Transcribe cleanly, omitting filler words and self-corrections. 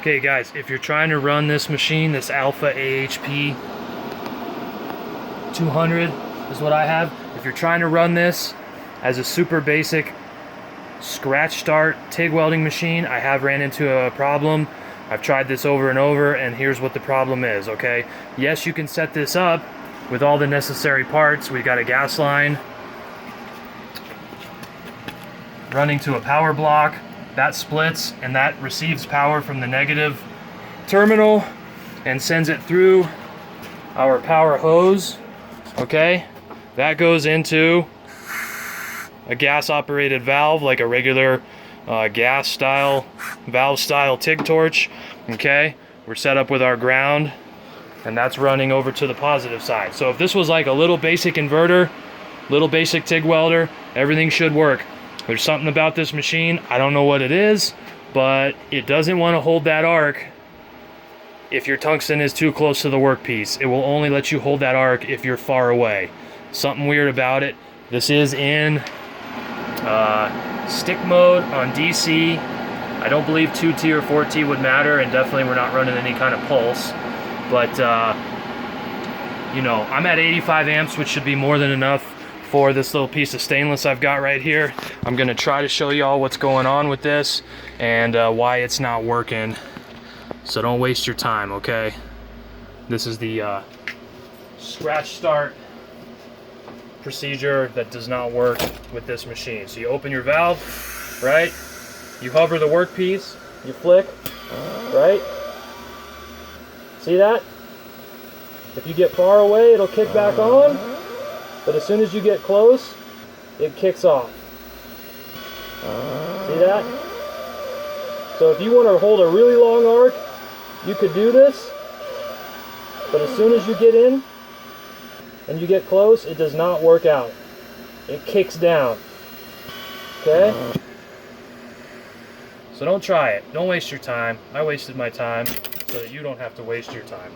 Okay guys, if you're trying to run this machine, this Alpha AHP 200 is what I have. If you're trying to run this as a super basic scratch start TIG welding machine, I have ran into a problem. I've tried this over and over, and here's what the problem is, okay? Yes, you can set this up with all the necessary parts. We got a gas line running to a power block. That splits and that receives power from the negative terminal and sends it through our power hose, okay? That goes into a gas operated valve, like a regular gas style, valve style TIG torch, okay? We're set up with our ground, and that's running over to the positive side. So if this was like a little basic inverter, little basic TIG welder, everything should work. There's something about this machine, I don't know what it is, but it doesn't want to hold that arc if your tungsten is too close to the workpiece. It will only let you hold that arc if you're far away. Something weird about it. This is in stick mode on DC. I don't believe 2T or 4T would matter, and definitely we're not running any kind of pulse. But, you know, I'm at 85 amps, which should be more than enough for this little piece of stainless I've got right here. I'm gonna try to show y'all what's going on with this and why it's not working. So don't waste your time, okay? This is the scratch start procedure that does not work with this machine. So you open your valve, right? You hover the workpiece, you flick, right? See that? If you get far away, it'll kick back on. But as soon as you get close, it kicks off. See that? So if you want to hold a really long arc, you could do this. But as soon as you get in and you get close, it does not work out. It kicks down. Okay? So don't try it. Don't waste your time. I wasted my time so that you don't have to waste your time.